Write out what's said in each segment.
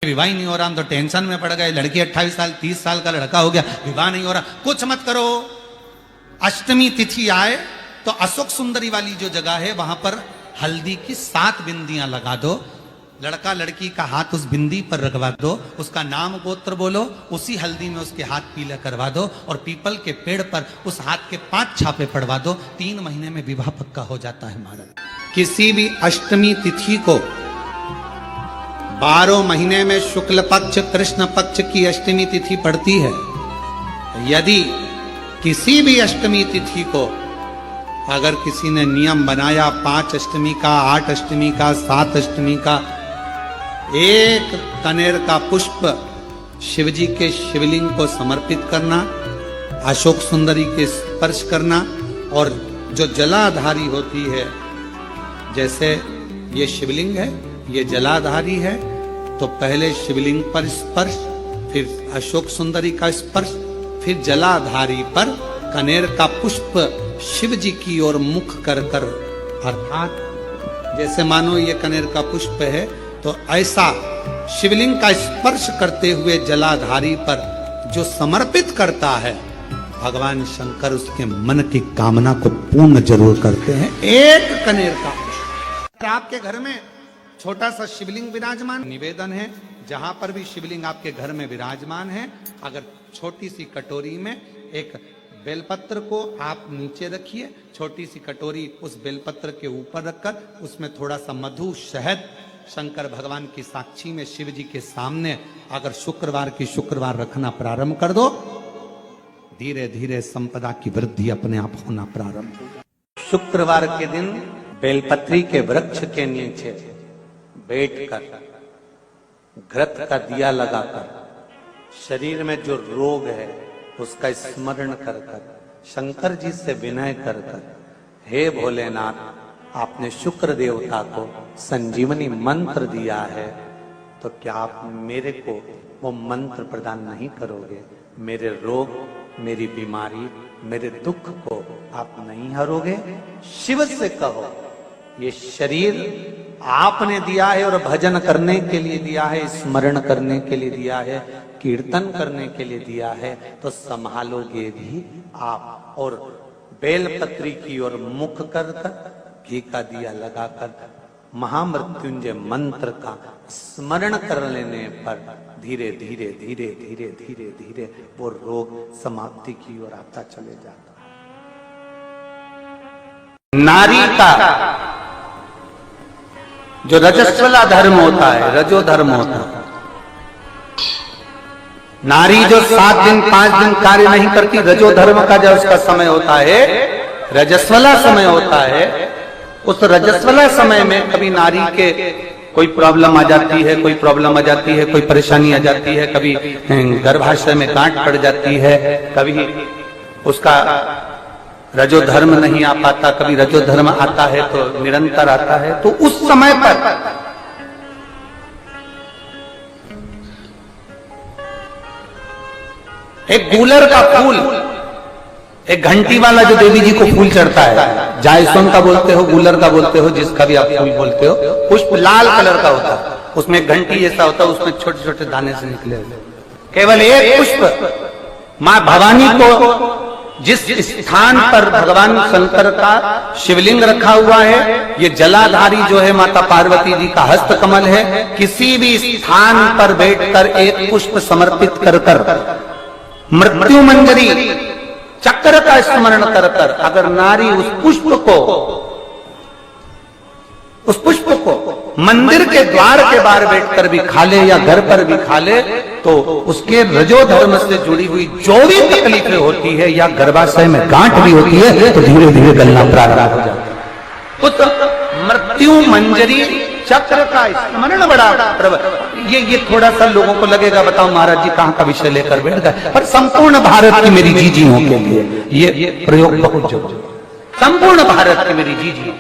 विवाह ही नहीं हो रहा, हम तो टेंशन में पड़ गए। लड़की 28 साल 30 साल का लड़का हो गया, विवाह नहीं हो रहा। कुछ मत करो, अष्टमी तिथि आए तो अशोक सुंदरी वाली जो जगह है वहां पर हल्दी की 7 बिंदियां लगा दो। लड़का लड़की का हाथ उस बिंदी पर रखवा दो, उसका नाम गोत्र बोलो, उसी हल्दी में उसके हाथ पीला करवा दो और पीपल के पेड़ पर उस हाथ के 5 छापे पड़वा दो। 3 महीने में विवाह पक्का हो जाता है महाराज। किसी भी अष्टमी तिथि को 12 महीने में शुक्ल पक्ष कृष्ण पक्ष की अष्टमी तिथि पड़ती है। यदि किसी भी अष्टमी तिथि को अगर किसी ने नियम बनाया 5 अष्टमी का, 8 अष्टमी का, 7 अष्टमी का, एक कनेर का पुष्प शिवजी के शिवलिंग को समर्पित करना, अशोक सुंदरी के स्पर्श करना, और जो जलाधारी होती है, जैसे ये शिवलिंग है, ये जलाधारी है, तो पहले शिवलिंग पर स्पर्श, फिर अशोक सुंदरी का स्पर्श, फिर जलाधारी पर कनेर का पुष्प शिव जी की ओर मुख कर कर, अर्थात जैसे मानो ये कनेर का पुष्प है तो ऐसा शिवलिंग का स्पर्श करते हुए जलाधारी पर जो समर्पित करता है, भगवान शंकर उसके मन की कामना को पूर्ण जरूर करते हैं। एक कनेर का पुष्प। आपके घर में छोटा सा शिवलिंग विराजमान, निवेदन है जहां पर भी शिवलिंग आपके घर में विराजमान है, अगर छोटी सी कटोरी में एक बेलपत्र को आप नीचे रखिए, छोटी सी कटोरी उस बेलपत्र के ऊपर रखकर उसमें थोड़ा सा मधु शहद शंकर भगवान की साक्षी में शिव जी के सामने अगर शुक्रवार की शुक्रवार रखना प्रारंभ कर दो, धीरे धीरे संपदा की वृद्धि अपने आप होना प्रारंभ होगा। शुक्रवार के दिन बेलपत्री के वृक्ष के नीचे बैठकर घृत का दिया लगाकर शरीर में जो रोग है उसका स्मरण कर कर शंकर जी से विनय कर कर, हे भोलेनाथ, आपने शुक्र देवता को संजीवनी मंत्र दिया है, तो क्या आप मेरे को वो मंत्र प्रदान नहीं करोगे? मेरे रोग, मेरी बीमारी, मेरे दुख को आप नहीं हरोगे? शिव से कहो, ये शरीर आपने दिया है और भजन करने के लिए दिया है, स्मरण करने के लिए दिया है, कीर्तन करने के लिए दिया है, तो संभालोगे भी आप। और बेलपत्री की ओर मुख कर कर घी का दिया लगाकर महामृत्युंजय मंत्र का स्मरण कर लेने पर धीरे धीरे धीरे धीरे धीरे धीरे वो रोग समाप्ति की ओर आता चले जाता है। नारी का जो रजस्वला धर्म होता है, रजो धर्म होता है, नारी जो 7 दिन 5 दिन कार्य नहीं करती, रजो धर्म का जब उसका समय होता है, रजस्वला समय होता है, उस रजस्वला समय में कभी नारी के कोई प्रॉब्लम आ जाती है, कोई प्रॉब्लम आ जाती है, कोई परेशानी आ जाती है, कभी गर्भाशय में गांठ पड़ जाती है, कभी उसका रजो धर्म नहीं आ पाता, कभी रजो धर्म आता है तो निरंतर आता है, तो उस समय पर एक गूलर का फूल, एक घंटी वाला जो देवी जी को फूल चढ़ता है, जायसोन का बोलते हो, गूलर का बोलते हो, जिसका भी आप फूल बोलते हो, पुष्प लाल कलर का होता है, उसमें एक घंटी जैसा होता है, उसमें छोटे छोटे दाने से निकले हुए, केवल एक पुष्प मां भवानी को जिस स्थान पर भगवान शंकर का शिवलिंग रखा हुआ है, ये जलाधारी जो है माता पार्वती जी का हस्त कमल है, किसी भी स्थान पर बैठकर एक पुष्प समर्पित कर कर मृत्यु मंजरी चक्र का स्मरण कर कर अगर नारी उस पुष्प को मंदिर के द्वार के बाहर बैठकर भी खा ले या घर पर भी खा ले, तो उसके रजो धर्म से जुड़ी हुई जो भी तकलीफें होती है या गर्भाशय में गांठ भी होती है, तो धीरे धीरे गलना प्रारंभ हो जाता है। उस मृत्यु मंजरी चक्र का स्मरण बड़ा ये थोड़ा सा लोगों को लगेगा, बताओ महाराज जी कहां का विषय लेकर बैठ गए, पर संपूर्ण भारत की मेरी जीजियों के लिए ये प्रयोग बहुत जरूरी, संपूर्ण भारत की मेरी जीजी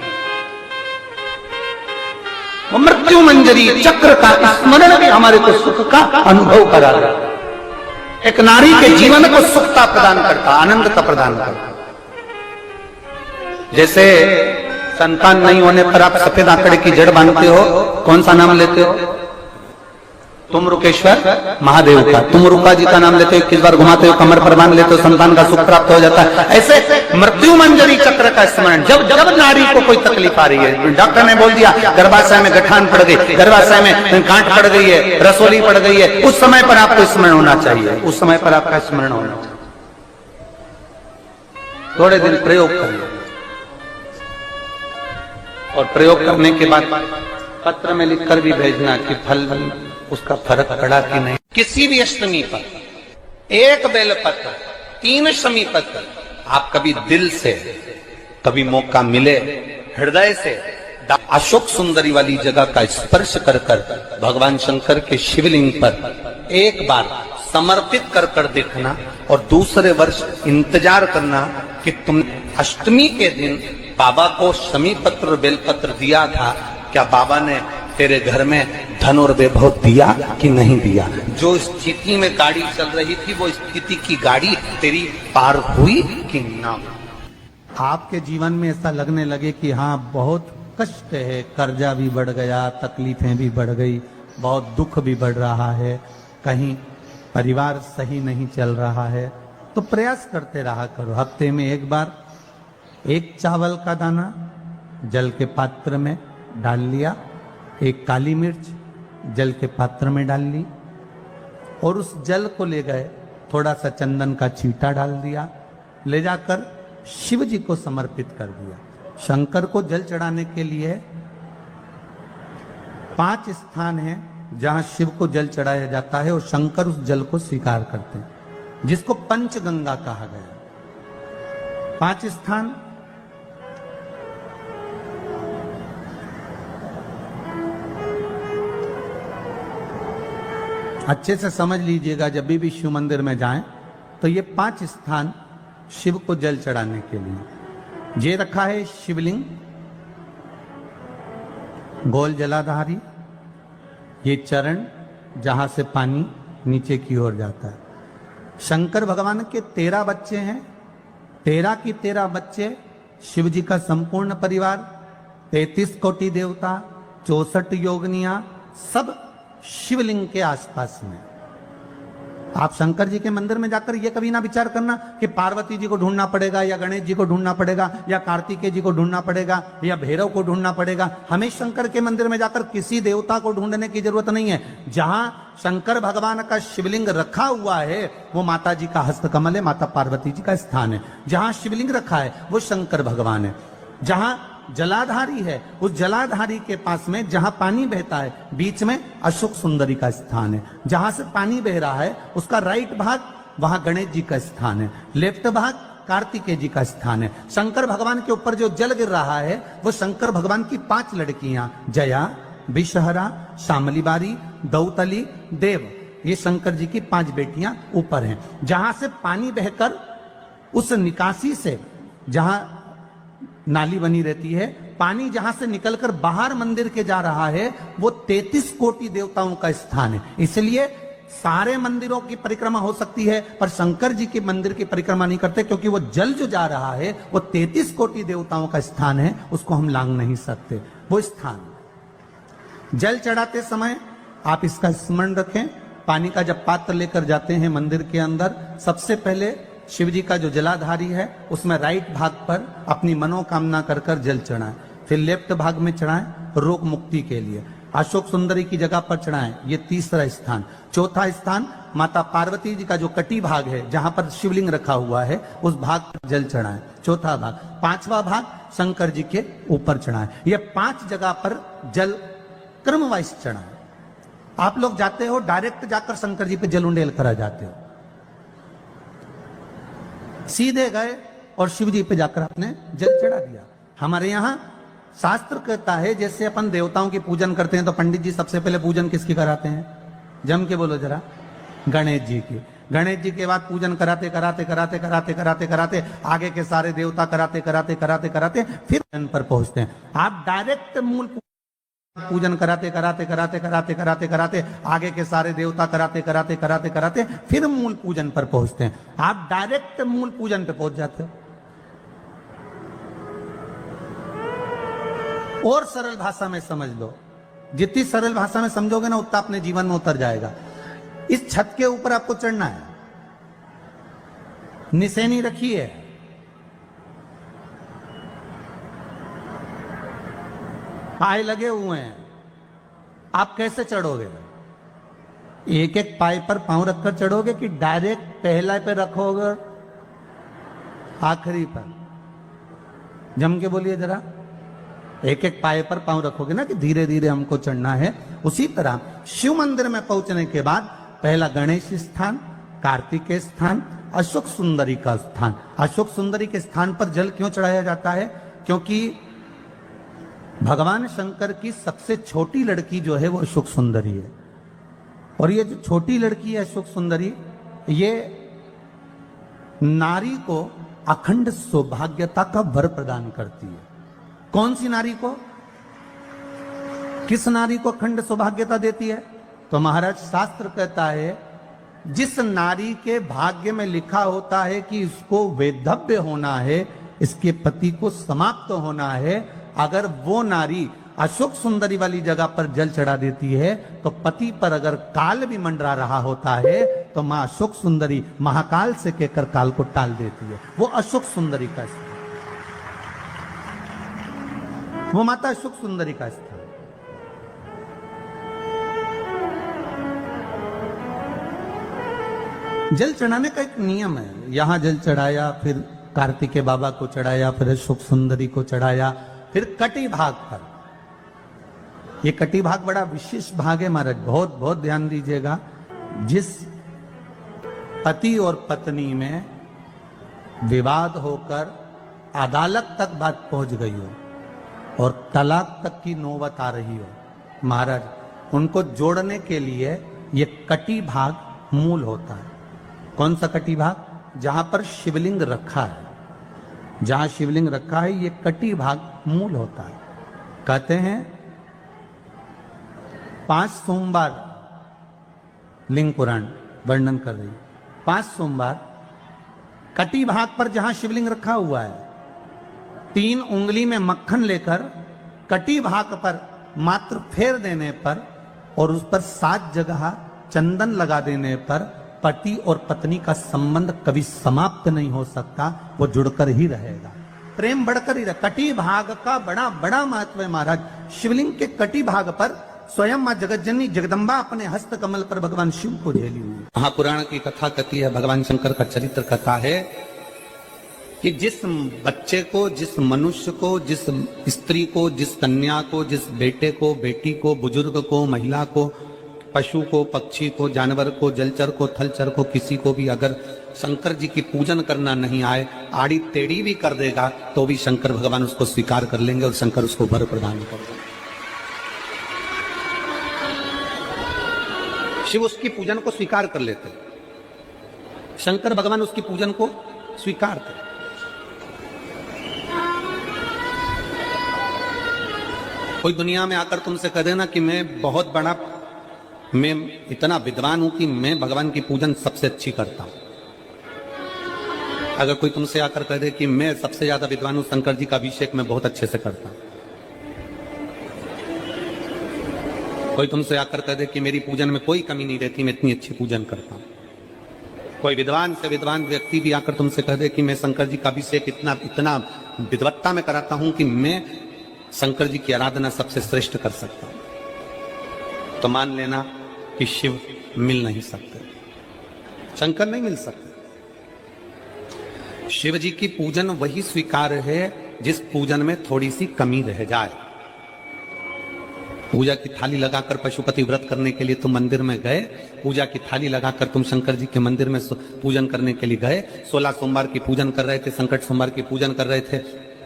मृत्यु मंजरी चक्र का स्मरण भी हमारे को सुख का अनुभव करा रहा है। एक नारी के जीवन को सुखता प्रदान करता, आनंदता प्रदान करता। जैसे संतान नहीं होने पर आप सफेद आंकड़े की जड़ बांधते हो, कौन सा नाम लेते हो? तुम रुकेश्वर महादेव का, तुम रुका जी का नाम लेते हो, 21 बार घुमाते हो, कमर पर बांध लेते हो, संतान का सुख प्राप्त हो जाता है। ऐसे मृत्यु मंजरी चक्र का स्मरण, जब जब नारी को कोई तकलीफ आ रही है, डॉक्टर ने बोल दिया गर्भाशय में गठान पड़ गई, गर्भाशय में गांठ पड़ गई है, रसोली पड़ गई है, उस समय पर आपको स्मरण होना चाहिए, उस समय पर आपका स्मरण होना चाहिए। थोड़े दिन प्रयोग करिए और प्रयोग करने के बाद पत्र में लिखकर भी भेजना कि फल उसका फर्क पड़ा कि नहीं। किसी भी अष्टमी पर 1 बेलपत्र, 3 शमी पत्र, आप कभी दिल से, कभी मौका मिले हृदय से अशोक सुंदरी वाली जगह का स्पर्श कर कर भगवान शंकर के शिवलिंग पर एक बार समर्पित कर कर देखना और दूसरे वर्ष इंतजार करना कि तुमने अष्टमी के दिन बाबा को शमी पत्र बेलपत्र दिया था, क्या बाबा ने तेरे घर में धन और वैभव दिया कि नहीं दिया। जो स्थिति में गाड़ी चल रही थी वो स्थिति की गाड़ी तेरी पार हुई कि ना। आपके जीवन में ऐसा लगने लगे कि हाँ बहुत कष्ट है, कर्जा भी बढ़ गया, तकलीफें भी बढ़ गई, बहुत दुख भी बढ़ रहा है, कहीं परिवार सही नहीं चल रहा है, तो प्रयास करते रहा करो। हफ्ते में एक बार 1 चावल का दाना जल के पात्र में डाल लिया, 1 काली मिर्च जल के पात्र में डाल ली और उस जल को ले गए, थोड़ा सा चंदन का छींटा डाल दिया, ले जाकर शिव जी को समर्पित कर दिया। शंकर को जल चढ़ाने के लिए 5 स्थान हैं जहां शिव को जल चढ़ाया जाता है और शंकर उस जल को स्वीकार करते हैं, जिसको पंचगंगा कहा गया। 5 स्थान अच्छे से समझ लीजिएगा, जब भी शिव मंदिर में जाएं तो ये 5 स्थान शिव को जल चढ़ाने के लिए ये रखा है। शिवलिंग, गोल जलाधारी, ये चरण जहां से पानी नीचे की ओर जाता है। शंकर भगवान के 13 बच्चे हैं, 13 की 13 बच्चे, शिव जी का संपूर्ण परिवार, 33 कोटि देवता, 64 योगनियां, सब शिवलिंग के आसपास में। आप शंकर जी के मंदिर में जाकर ये कभी ना विचार करना कि पार्वती जी को ढूंढना पड़ेगा या गणेश जी को ढूंढना पड़ेगा या कार्तिकेय जी को ढूंढना पड़ेगा या भैरव को ढूंढना पड़ेगा। हमें शंकर के मंदिर में जाकर किसी देवता को ढूंढने की जरूरत नहीं है। जहां शंकर भगवान का शिवलिंग रखा हुआ है वो माता जी का हस्तकमल है, माता पार्वती जी का स्थान है। जहां शिवलिंग रखा है वो शंकर भगवान है। जहां जलाधारी है उस जलाधारी के पास में जहां पानी बहता है बीच में अशोक सुंदरी का स्थान है। जहां से पानी बह रहा है उसका राइट भाग वहां गणेश जी का स्थान है, लेफ्ट भाग कार्तिकेय जी का स्थान है। शंकर भगवान के ऊपर जो जल गिर रहा है वो शंकर भगवान की 5 लड़कियां जया, विषहरा, शामली बारी, दौतली, देव, ये शंकर जी की 5 बेटियां ऊपर हैं। जहां से पानी बहकर उस निकासी से, जहां नाली बनी रहती है, पानी जहां से निकलकर बाहर मंदिर के जा रहा है वो 33 कोटि देवताओं का स्थान है। इसलिए सारे मंदिरों की परिक्रमा हो सकती है पर शंकर जी के मंदिर की परिक्रमा नहीं करते, क्योंकि वो जल जो जा रहा है वो 33 कोटि देवताओं का स्थान है, उसको हम लांग नहीं सकते। वो स्थान जल चढ़ाते समय आप इसका स्मरण रखें। पानी का जब पात्र लेकर जाते हैं मंदिर के अंदर, सबसे पहले शिव जी का जो जलाधारी है उसमें राइट भाग पर अपनी मनोकामना कर कर जल चढ़ाएं, फिर लेफ्ट भाग में चढ़ाएं रोग मुक्ति के लिए। अशोक सुंदरी की जगह पर चढ़ाएं, ये 3रा स्थान। 4था स्थान माता पार्वती जी का जो कटी भाग है जहां पर शिवलिंग रखा हुआ है उस भाग पर जल चढ़ाएं, 4था भाग। 5वां भाग शंकर जी के ऊपर चढ़ाएं। ये 5 जगह पर जल क्रमवाइज चढ़ाएं। आप लोग जाते हो डायरेक्ट जाकर शंकर जी पे जल उंडेल करा जाते हो, सीधे गए और शिव जी पे जाकर आपने जल चढ़ा दिया। हमारे यहाँ शास्त्र कहता है जैसे अपन देवताओं की पूजन करते हैं तो पंडित जी सबसे पहले पूजन किसकी कराते हैं? जम के बोलो जरा, गणेश जी की। गणेश जी के बाद पूजन कराते कराते कराते कराते कराते कराते आगे के सारे देवता कराते कराते कराते कराते फिर जन पर पहुंचते हैं। आप डायरेक्ट मूल पूजन कराते कराते कराते कराते कराते कराते आगे के सारे देवता कराते कराते कराते कराते फिर मूल पूजन पर पहुंचते हैं। आप डायरेक्ट मूल पूजन पे पहुंच जाते हो। और सरल भाषा में समझ लो, जितनी सरल भाषा में समझोगे ना उतना अपने जीवन में उतर जाएगा। इस छत के ऊपर आपको चढ़ना है, निशानी रखी है, पाए लगे हुए हैं, आप कैसे चढ़ोगे? एक एक पाए पर पांव रखकर चढ़ोगे कि डायरेक्ट पहला पे रखोगे आखिरी पर? जम के बोलिए जरा। एक एक पाए पर पांव रखोगे ना कि धीरे धीरे हमको चढ़ना है। उसी तरह शिव मंदिर में पहुंचने के बाद पहला गणेश स्थान, कार्तिकेय स्थान, अशोक सुंदरी का स्थान। अशोक सुंदरी के स्थान पर जल क्यों चढ़ाया जाता है? क्योंकि भगवान शंकर की सबसे छोटी लड़की जो है वो अशोक सुंदरी है। और ये जो छोटी लड़की है अशोक सुंदरी, ये नारी को अखंड सौभाग्यता का वर प्रदान करती है। कौन सी नारी को? किस नारी को अखंड सौभाग्यता देती है? तो महाराज शास्त्र कहता है जिस नारी के भाग्य में लिखा होता है कि इसको वैधव्य होना है, इसके पति को समाप्त होना है, अगर वो नारी अशोक सुंदरी वाली जगह पर जल चढ़ा देती है तो पति पर अगर काल भी मंडरा रहा होता है तो मां अशोक सुंदरी महाकाल से कहकर काल को टाल देती है। वो अशोक सुंदरी का स्थान, वो माता अशोक सुंदरी का स्थान। जल चढ़ाने का एक नियम है। यहां जल चढ़ाया, फिर कार्तिकेय बाबा को चढ़ाया, फिर अशोक सुंदरी को चढ़ाया, फिर कटी भाग पर। ये कटी भाग बड़ा विशेष भाग है महाराज, बहुत बहुत ध्यान दीजिएगा। जिस पति और पत्नी में विवाद होकर अदालत तक बात पहुंच गई हो और तलाक तक की नौबत आ रही हो, महाराज उनको जोड़ने के लिए ये कटी भाग मूल होता है। कौन सा कटी भाग? जहां पर शिवलिंग रखा है, जहां शिवलिंग रखा है ये कटी भाग मूल होता है। कहते हैं 5 सोमवार लिंग पुराण वर्णन कर रही, 5 सोमवार कटी भाग पर जहां शिवलिंग रखा हुआ है, 3 उंगली में मक्खन लेकर कटी भाग पर मात्र फेर देने पर और उस पर 7 जगह चंदन लगा देने पर पति और पत्नी का संबंध कभी समाप्त नहीं हो सकता, वो जुड़कर ही रहेगा, प्रेम बढ़कर ही रहेगा। कटी भाग का बड़ा बड़ा महत्व है महाराज। शिवलिंग के कटी भाग पर स्वयं मां जगतजननी जगदम्बा अपने हस्त कमल पर भगवान शिव को झेली हुई। महापुराण की कथा कहती है, भगवान शंकर का चरित्र कथा है कि जिस बच्चे को, जिस मनुष्य को, जिस स्त्री को, जिस कन्या को, जिस बेटे को, बेटी को, बुजुर्ग को, महिला को, पशु को, पक्षी को, जानवर को, जलचर को, थलचर को, किसी को भी अगर शंकर जी की पूजन करना नहीं आए, आड़ी टेढ़ी भी कर देगा तो भी शंकर भगवान उसको स्वीकार कर लेंगे और शंकर उसको वर प्रदान कर देंगे। शिव उसकी पूजन को स्वीकार कर लेते, शंकर भगवान उसकी पूजन को स्वीकार कर। कोई दुनिया में आकर तुमसे कह देना कि मैं इतना विद्वान हूं कि मैं भगवान की पूजन सबसे अच्छी करता हूं। अगर कोई तुमसे आकर कह दे कि मैं सबसे ज्यादा विद्वान हूं, शंकर जी का अभिषेक मैं बहुत अच्छे से करता हूं। कोई तुमसे आकर कह दे कि मेरी पूजन में कोई कमी नहीं रहती, मैं इतनी अच्छी पूजन करता हूं। कोई विद्वान से विद्वान व्यक्ति भी आकर तुमसे कह दे कि मैं शंकर जी का अभिषेक इतना विद्वत्ता में कराता हूं कि मैं शंकर जी की आराधना सबसे श्रेष्ठ कर सकता हूं, तो मान लेना कि शिव मिल नहीं सकते, शंकर नहीं मिल सकते। शिव जी की पूजन वही स्वीकार है जिस पूजन में थोड़ी सी कमी रह जाए। पूजा की थाली लगाकर पशुपति व्रत करने के लिए तुम मंदिर में गए, पूजा की थाली लगाकर तुम शंकर जी के मंदिर में पूजन करने के लिए गए। 16 सोमवार की पूजन कर रहे थे, संकट सोमवार की पूजन कर रहे थे,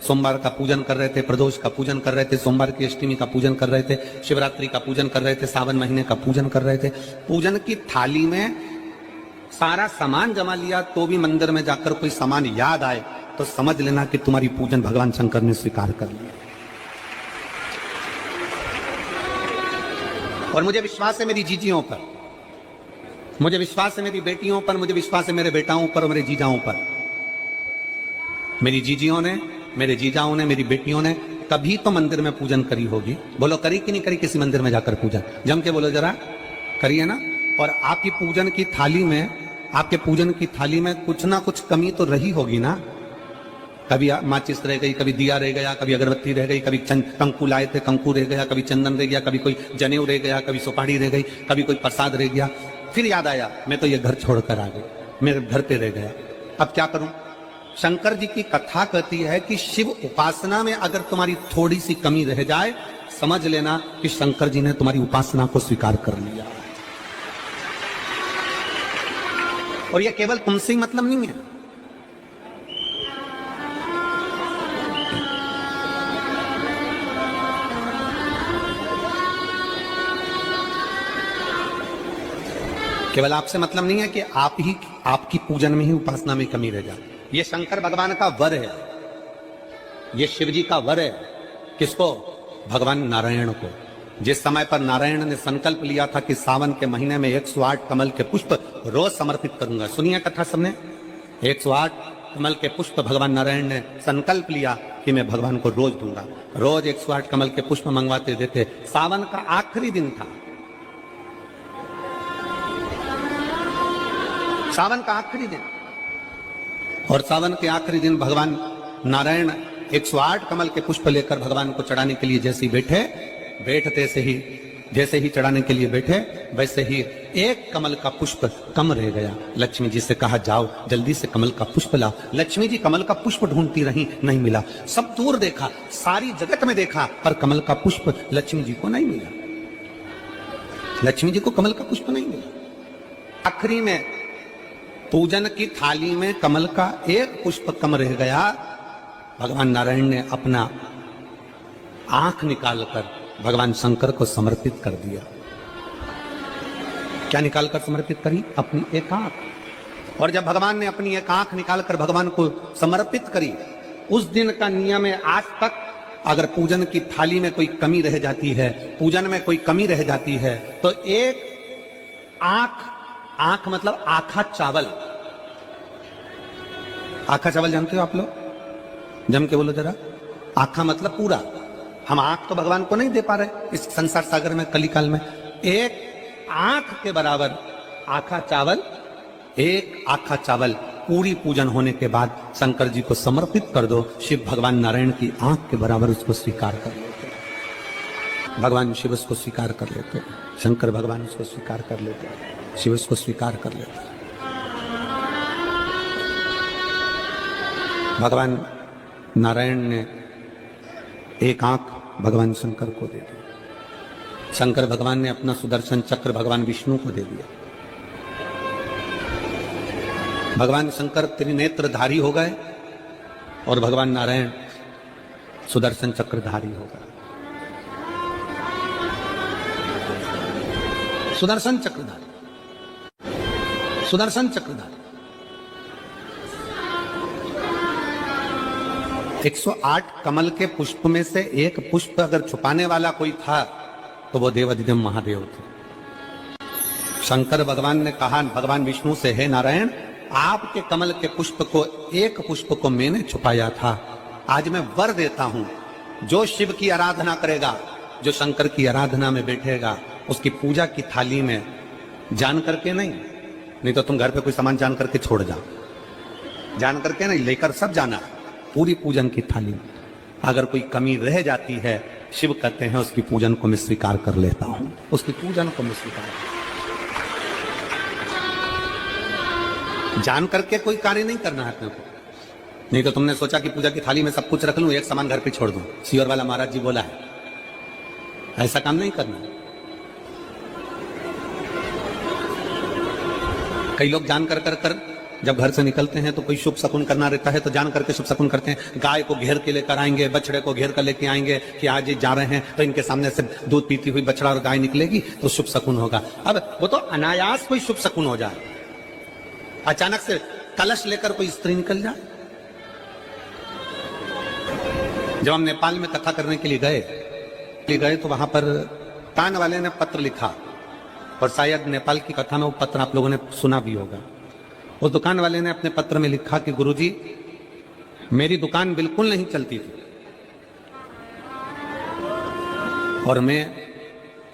सोमवार का पूजन कर रहे थे, प्रदोष का पूजन कर रहे थे, सोमवार की अष्टमी का पूजन कर रहे थे, शिवरात्रि का पूजन कर रहे थे, सावन महीने का पूजन कर रहे थे। पूजन की थाली में सारा सामान जमा लिया तो भी मंदिर में जाकर कोई सामान याद आए तो समझ लेना कि तुम्हारी पूजन भगवान शंकर ने स्वीकार कर लिया। और मुझे विश्वास है मेरी जीजियों पर, मुझे विश्वास है मेरी बेटियों पर, मुझे विश्वास है मेरे बेटाओं पर और मेरे जीजाओं पर। मेरी जीजियों ने, मेरे जीजाओं ने, मेरी बेटियों ने कभी तो मंदिर में पूजन करी होगी। बोलो करी कि नहीं करी किसी मंदिर में जाकर पूजन? जम के बोलो जरा, करिए ना। और आपकी पूजन की थाली में, आपके पूजन की थाली में कुछ ना कुछ कमी तो रही होगी ना। कभी माचिस रह गई, कभी दिया रह गया, कभी अगरबत्ती रह गई, कभी कंकु लाए थे कंकु रह गया, कभी चंदन रह गया, कभी कोई जनेऊ रह गया, कभी सुपारी रह गई, कभी कोई प्रसाद रह गया। फिर याद आया मैं तो ये घर छोड़कर आ गई, मेरे घर पे रह गया, अब क्या करूं? शंकर जी की कथा कहती है कि शिव उपासना में अगर तुम्हारी थोड़ी सी कमी रह जाए, समझ लेना कि शंकर जी ने तुम्हारी उपासना को स्वीकार कर लिया। और यह केवल तुमसे ही मतलब नहीं है, केवल आपसे मतलब नहीं है कि आप ही आपकी पूजन में ही उपासना में कमी रह जाए। ये शंकर भगवान का वर है, ये शिव जी का वर है। किसको? भगवान नारायण को। जिस समय पर नारायण ने संकल्प लिया था कि सावन के महीने में 108 कमल के पुष्प रोज समर्पित करूंगा। सुनिए कथा सबने, 108 कमल के पुष्प भगवान नारायण ने संकल्प लिया कि मैं भगवान को रोज दूंगा। रोज 108 कमल के पुष्प मंगवाते देते। सावन का आखिरी दिन था, सावन का आखिरी दिन, और सावन के आखिरी दिन भगवान नारायण 108 कमल के पुष्प लेकर भगवान को चढ़ाने के लिए जैसे ही बैठते से ही जैसे ही चढ़ाने के लिए बैठे, वैसे ही एक कमल का पुष्प कम रह गया। लक्ष्मी जी से कहा जाओ जल्दी से कमल का पुष्प लाओ। लक्ष्मी जी कमल का पुष्प ढूंढती रही, नहीं मिला। सब दूर देखा, सारी जगत में देखा, पर कमल का पुष्प लक्ष्मी जी को नहीं मिला। लक्ष्मी जी को कमल का पुष्प नहीं मिला। आखिरी में पूजन की थाली में कमल का एक पुष्प कम रह गया। भगवान नारायण ने अपना आंख निकालकर भगवान शंकर को समर्पित कर दिया। क्या निकालकर समर्पित करी? अपनी एक आंख। और जब भगवान ने अपनी एक आंख निकालकर भगवान को समर्पित करी, उस दिन का नियम है आज तक, अगर पूजन की थाली में कोई कमी रह जाती है, पूजन में कोई कमी रह जाती है, तो एक आंख मतलब आखा चावल। आखा चावल जानते हो आप लोग? जम के बोलो जरा। आखा मतलब पूरा। हम आंख तो भगवान को नहीं दे पा रहे इस संसार सागर में, कलिकाल में। एक आंख के बराबर आखा चावल, एक आखा चावल पूरी पूजन होने के बाद शंकर जी को समर्पित कर दो। शिव भगवान नारायण की आंख के बराबर उसको स्वीकार कर लेते, भगवान शिव उसको स्वीकार कर लेते, शंकर भगवान उसको स्वीकार कर लेते, शिव उसको स्वीकार कर लेते। भगवान नारायण ने एक आंख भगवान शंकर को दे दी। शंकर भगवान ने अपना सुदर्शन चक्र भगवान विष्णु को दे दिया। भगवान शंकर त्रिनेत्रधारी हो गए और भगवान नारायण सुदर्शन चक्रधारी हो गए। सुदर्शन चक्रधारी, सुदर्शन चक्रधारी। 108 कमल के पुष्प में से एक पुष्प अगर छुपाने वाला कोई था तो वो देवाधिदेव महादेव थे। शंकर भगवान ने कहा भगवान विष्णु से, हे नारायण, आपके कमल के पुष्प को, एक पुष्प को मैंने छुपाया था। आज मैं वर देता हूं, जो शिव की आराधना करेगा, जो शंकर की आराधना में बैठेगा, उसकी पूजा की थाली में जान करके नहीं तो तुम घर पे कोई सामान जान करके छोड़ जाओ, जान करके नहीं, लेकर सब जाना। पूरी पूजन की थाली में अगर कोई कमी रह जाती है, शिव कहते हैं उसकी पूजन को मैं स्वीकार कर लेता हूं, उसकी पूजन को मैं स्वीकार। जान करके कोई कार्य नहीं करना है अपने को। नहीं तो तुमने सोचा कि पूजा की थाली में सब कुछ रख लूं, एक सामान घर पे छोड़ दूं। सियोर वाला महाराज जी बोला है, ऐसा काम नहीं करना। कई लोग जान कर जब घर से निकलते हैं तो कोई शुभ शकुन करना रहता है तो जान करके शुभ शकुन करते हैं। गाय को घेर के लेकर आएंगे, बछड़े को घेर कर लेके आएंगे कि आज ये जा रहे हैं तो इनके सामने से दूध पीती हुई बछड़ा और गाय निकलेगी तो शुभ शकुन होगा। अब वो तो अनायास कोई शुभ शकुन हो जाए, अचानक से कलश लेकर कोई स्त्री निकल जाए। जब हम नेपाल में कथा करने के लिए गए तो वहां पर दुकान वाले ने पत्र लिखा, और शायद नेपाल की कथा में वो पत्र आप लोगों ने सुना भी होगा। उस दुकान वाले ने अपने पत्र में लिखा कि गुरुजी, मेरी दुकान बिल्कुल नहीं चलती थी, और मैं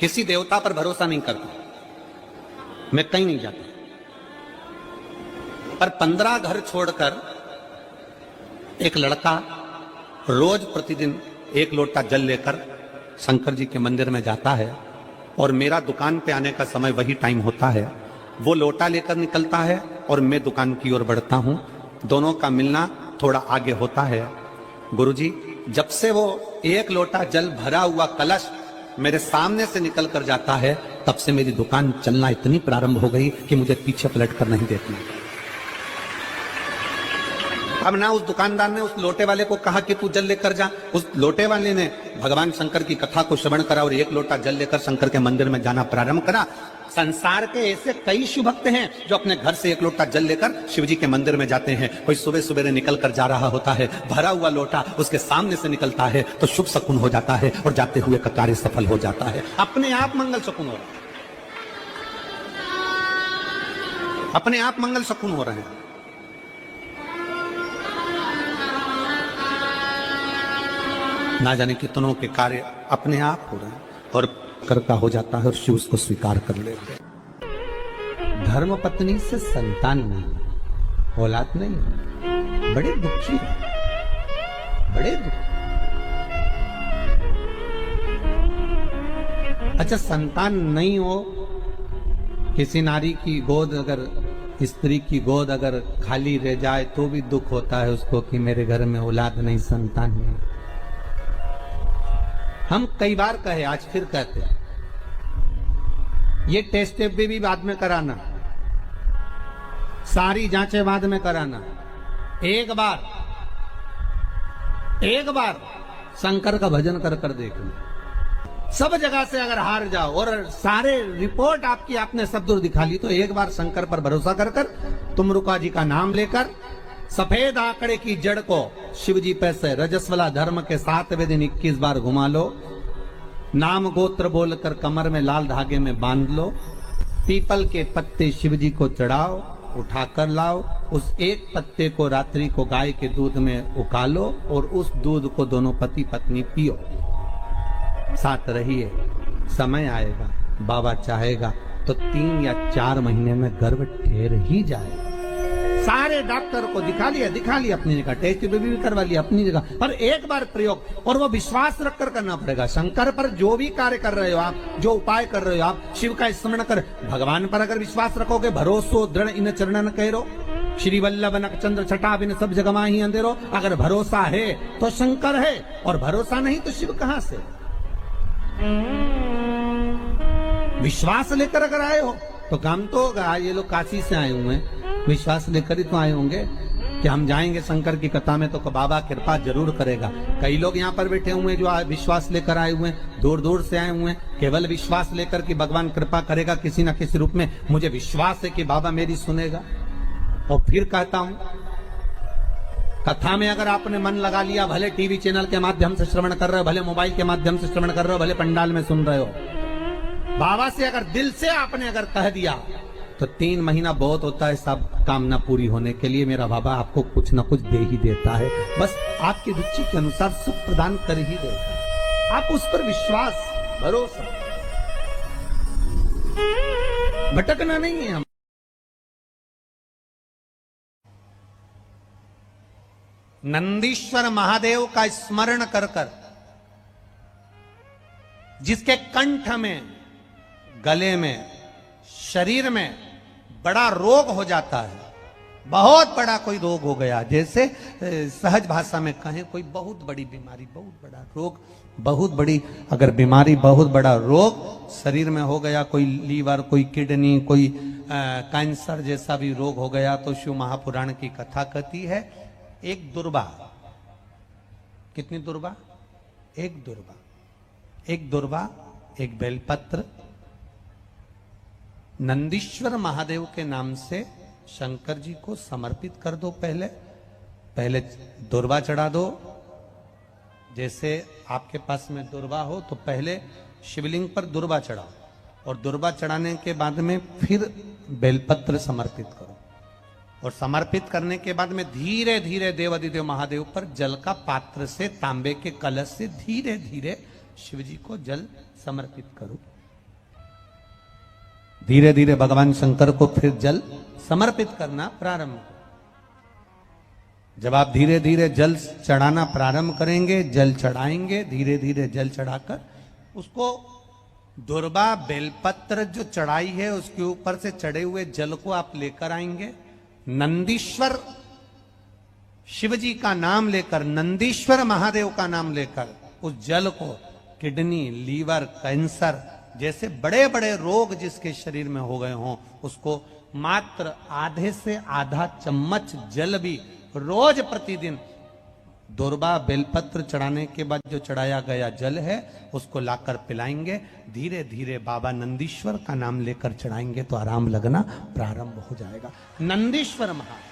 किसी देवता पर भरोसा नहीं करता, मैं कहीं नहीं जाता, पर 15 घर छोड़कर एक लड़का रोज प्रतिदिन 1 लोटा जल लेकर शंकर जी के मंदिर में जाता है और मेरा दुकान पे आने का समय वही टाइम होता है। वो लोटा लेकर निकलता है और मैं दुकान की ओर बढ़ता हूं, दोनों का मिलना थोड़ा आगे होता है। गुरुजी, जब से वो 1 लोटा जल भरा हुआ कलश मेरे सामने से निकल कर जाता है, तब से मेरी दुकान चलना इतनी प्रारंभ हो गई कि मुझे पीछे पलट कर नहीं देखना। अब ना उस दुकानदार ने उस लोटे वाले को कहा कि तू जल लेकर जा, उस लोटे वाले ने भगवान शंकर की कथा को श्रवण करा और 1 लोटा जल लेकर शंकर के मंदिर में जाना प्रारंभ करा। संसार के ऐसे कई शिव भक्त हैं जो अपने घर से 1 लोटा जल लेकर शिव जी के मंदिर में जाते हैं। कोई सुबह सुबह निकल कर जा रहा होता है, भरा हुआ लोटा उसके सामने से निकलता है तो शुभ शकुन हो जाता है और जाते हुए का कार्य सफल हो जाता है। अपने आप मंगल शकुन हो रहा है, अपने आप मंगल शकुन हो रहे हैं। ना जाने कितनों के कार्य अपने आप हो रहे हैं और करता हो जाता है और शिव उसको स्वीकार कर लेते हैं। धर्म पत्नी से संतान नहीं, औलाद नहीं, बड़े दुखी है, बड़े दुखी। अच्छा, संतान नहीं हो, किसी नारी की गोद अगर, स्त्री की गोद अगर खाली रह जाए तो भी दुख होता है उसको कि मेरे घर में औलाद नहीं, संतान नहीं। हम कई बार कहे, आज फिर कहते हैं, ये टेस्ट भी बाद में कराना, सारी जांचें बाद में कराना। एक बार शंकर का भजन कर कर देखना। सब जगह से अगर हार जाओ और सारे रिपोर्ट आपकी आपने सब दूर दिखा ली, तो एक बार शंकर पर भरोसा कर कर तुम रुका जी का नाम लेकर सफेद आंकड़े की जड़ को शिव जी पे से रजस्वला धर्म के 7वें दिन 21 बार घुमा लो। नाम गोत्र बोलकर कमर में लाल धागे में बांध लो। पीपल के पत्ते शिव जी को चढ़ाओ, उठाकर लाओ। उस एक पत्ते को रात्रि को गाय के दूध में उकालो और उस दूध को दोनों पति पत्नी पियो। साथ रहिए, समय आएगा, बाबा चाहेगा तो 3 या 4 महीने में गर्भ ठहर ही जाएगा। सारे डॉक्टर को दिखा लिया अपनी जगह, टेस्ट भी करवा लिया अपनी जगह, पर एक बार प्रयोग, और वो विश्वास रखकर करना पड़ेगा। शंकर पर जो भी कार्य कर रहे हो आप, जो उपाय कर रहे हो आप, शिव का स्मरण कर, भगवान पर अगर विश्वास रखोगे, भरोसो दृढ़ इन चरणन करो, श्री वल्लभ नक्षत्र छटा बिन सब जगमा ही अंधेरो। अगर भरोसा है तो शंकर है, और भरोसा नहीं तो शिव कहां से। विश्वास लेकर अगर आए हो तो काम तो होगा। ये लोग काशी से आए हुए हैं, विश्वास लेकर ही तो आए होंगे कि हम जाएंगे शंकर की कथा में तो बाबा कृपा जरूर करेगा। कई लोग यहाँ पर बैठे हुए हैं जो विश्वास लेकर आए हुए हैं, दूर दूर से आए हुए हैं, केवल विश्वास लेकर कि भगवान कृपा करेगा किसी न किसी रूप में, मुझे विश्वास है कि बाबा मेरी सुनेगा। और फिर कहता हूं, कथा में अगर आपने मन लगा लिया, भले टीवी चैनल के माध्यम से श्रवण कर रहे हो, भले मोबाइल के माध्यम से श्रवण कर रहे हो, भले पंडाल में सुन रहे हो, बाबा से अगर दिल से आपने अगर कह दिया तो 3 महीना बहुत होता है सब कामना पूरी होने के लिए। मेरा बाबा आपको कुछ ना कुछ दे ही देता है, बस आपकी रुचि के अनुसार सुख प्रदान कर ही देता है। आप उस पर विश्वास, भरोसा, भटकना नहीं है। हम नंदीश्वर महादेव का स्मरण कर कर, जिसके कंठ में, गले में, शरीर में बड़ा रोग हो जाता है, बहुत बड़ा कोई रोग हो गया, जैसे सहज भाषा में कहें कोई बहुत बड़ी बीमारी, बहुत बड़ा रोग, बहुत बड़ी अगर बीमारी, बहुत बड़ा रोग शरीर में हो गया, कोई लीवर, कोई किडनी, कोई कैंसर जैसा भी रोग हो गया, तो शिव महापुराण की कथा कहती है, एक दुर्वा, कितनी दुर्वा? एक दुर्वा, एक दुर्वा, एक बेलपत्र नंदीश्वर महादेव के नाम से शंकर जी को समर्पित कर दो। पहले दुर्वा चढ़ा दो। जैसे आपके पास में दुर्वा हो तो पहले शिवलिंग पर दुर्वा चढ़ाओ, और दुर्वा चढ़ाने के बाद में फिर बेलपत्र समर्पित करो, और समर्पित करने के बाद में धीरे धीरे देवाधिदेव महादेव पर जल का पात्र से, तांबे के कलश से धीरे धीरे शिव जी को जल समर्पित करो। धीरे धीरे भगवान शंकर को फिर जल समर्पित करना प्रारंभ करो। जब आप धीरे धीरे जल चढ़ाना प्रारंभ करेंगे, जल चढ़ाएंगे, धीरे धीरे जल चढ़ाकर उसको दुर्वा बेलपत्र जो चढ़ाई है उसके ऊपर से चढ़े हुए जल को आप लेकर आएंगे। नंदीश्वर शिव जी का नाम लेकर, नंदीश्वर महादेव का नाम लेकर उस जल को किडनी, लीवर, कैंसर जैसे बड़े बड़े रोग जिसके शरीर में हो गए हों उसको मात्र आधे से आधा चम्मच जल भी रोज प्रतिदिन दुर्वा बेलपत्र चढ़ाने के बाद जो चढ़ाया गया जल है उसको लाकर पिलाएंगे। धीरे धीरे बाबा नंदीश्वर का नाम लेकर चढ़ाएंगे तो आराम लगना प्रारंभ हो जाएगा। नंदीश्वर महादेव